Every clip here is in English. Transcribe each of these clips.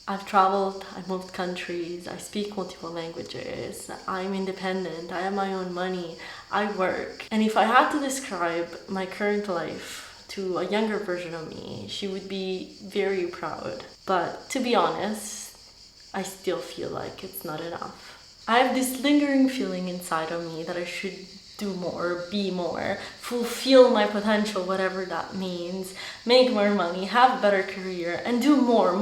I've traveled, I moved countries, I speak multiple languages, I'm independent, I have my own money, I work. And if I had to describe my current life to a younger version of me, she would be very proud. But to be honest, I still feel like it's not enough. I have this lingering feeling inside of me that I should do more, be more, fulfill my potential, whatever that means, make more money, have a better career, and do more.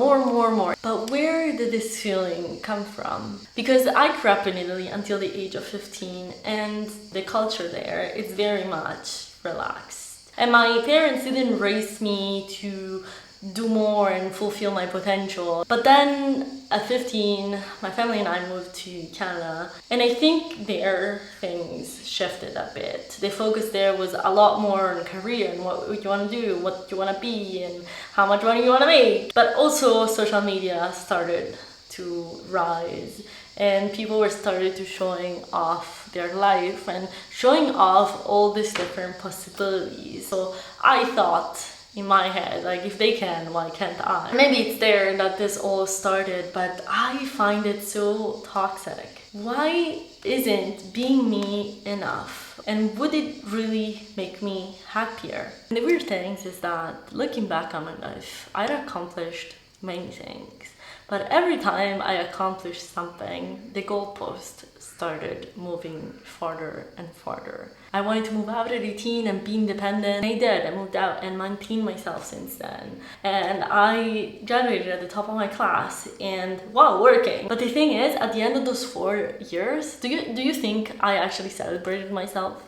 But where did this feeling come from? Because I grew up in Italy until the age of 15, and the culture there is very much relaxed. And my parents didn't raise me to do more and fulfill my potential. But then at 15, my family and I moved to Canada, and I think there things shifted a bit. The focus there was a lot more on career and what you want to do, what you want to be, and how much money you want to make. But also social media started to rise, and people were started to showing off their life and showing off all these different possibilities. So I thought in my head, like, if they can, why can't I? Maybe it's there that this all started, but I find it so toxic. Why isn't being me enough? And would it really make me happier? And the weird thing is that looking back on my life, I'd accomplished many things. But every time I accomplished something, the goalpost started moving farther and farther. I wanted to move out at 18 and be independent. I did. I moved out and maintained myself since then. And I graduated at the top of my class and while working. But the thing is, at the end of those 4 years, do you think I actually celebrated myself?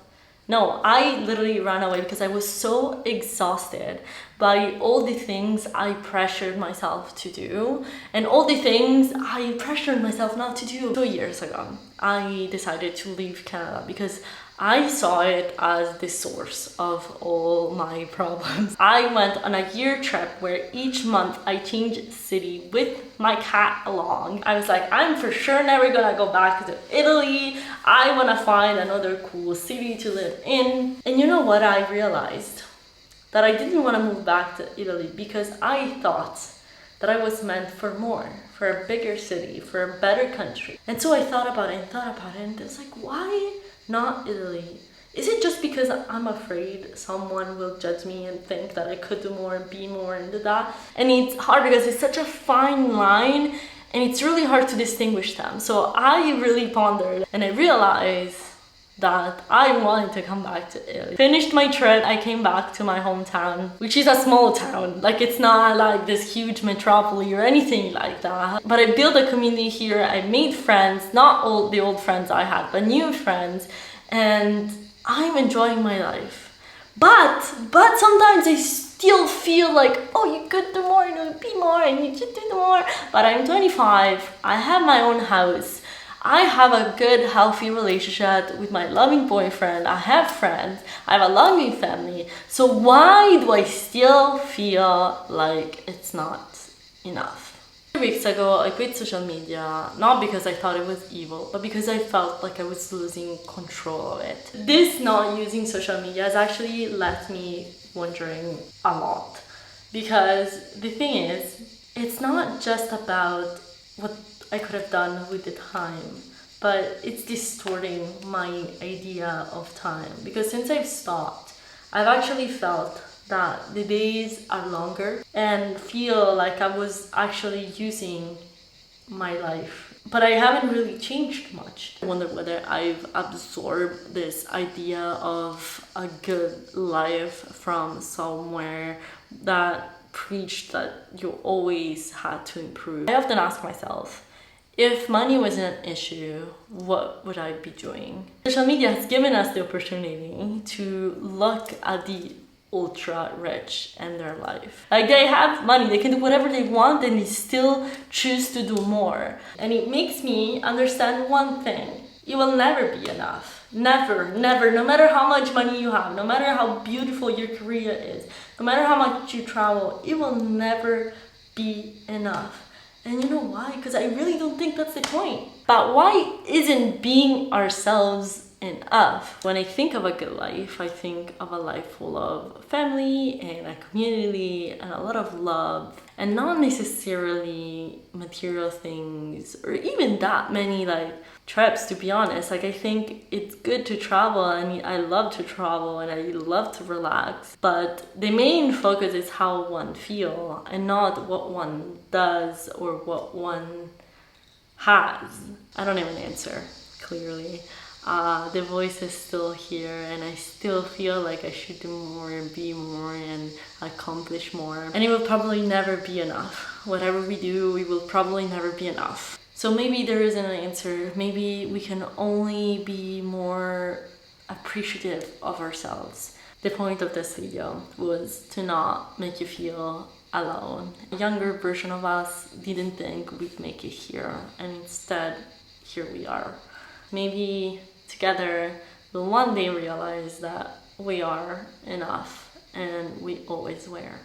No, I literally ran away because I was so exhausted by all the things I pressured myself to do and all the things I pressured myself not to do. 2 years ago, I decided to leave Canada because I saw it as the source of all my problems. I went on a year trip where each month I changed city with my cat along. I was like, I'm for sure never gonna go back to Italy. I wanna find another cool city to live in. And you know what I realized? That I didn't wanna move back to Italy because I thought that I was meant for more, for a bigger city, for a better country. And so I thought about it and it's like, why not Italy? Is it just because I'm afraid someone will judge me and think that I could do more and be more and do that? And it's hard because it's such a fine line and it's really hard to distinguish them. So I really pondered and I realized that I wanted to come back to Italy. Finished my trip, I came back to my hometown, which is a small town. Like, it's not like this huge metropolis or anything like that. But I built a community here, I made friends, not all the old friends I had, but new friends, and I'm enjoying my life. But sometimes I still feel like, oh, you could do more, you be more, and you should do more. But I'm 25, I have my own house. I have a good, healthy relationship with my loving boyfriend. I have friends. I have a loving family. So why do I still feel like it's not enough? 3 weeks ago, I quit social media, not because I thought it was evil, but because I felt like I was losing control of it. This not using social media has actually left me wondering a lot. Because the thing is, it's not just about what I could have done with the time, but it's distorting my idea of time. Because since I've stopped, I've actually felt that the days are longer and feel like I was actually using my life. But I haven't really changed much. I wonder whether I've absorbed this idea of a good life from somewhere that preached that you always had to improve. I often ask myself, if money wasn't an issue, what would I be doing? Social media has given us the opportunity to look at the ultra rich and their life. Like, they have money, they can do whatever they want and they still choose to do more. And it makes me understand one thing. It will never be enough. Never, no matter how much money you have, no matter how beautiful your career is, no matter how much you travel, it will never be enough. And you know why? Because I really don't think that's the point. But why isn't being ourselves enough. When I think of a good life, I think of a life full of family and a community and a lot of love, and not necessarily material things or even that many like trips, to be honest. Like, I think it's good to travel, and I love to travel and I love to relax, but the main focus is how one feels and not what one does or what one has. I don't even answer clearly. The voice is still here, and I still feel like I should do more and be more and accomplish more, and it will probably never be enough. Whatever we do, we will probably never be enough. So maybe there isn't an answer. Maybe we can only be more appreciative of ourselves. The point of this video was to not make you feel alone. A younger version of us didn't think we'd make it here, and instead, here we are. Maybe together we'll one day realize that we are enough, and we always were.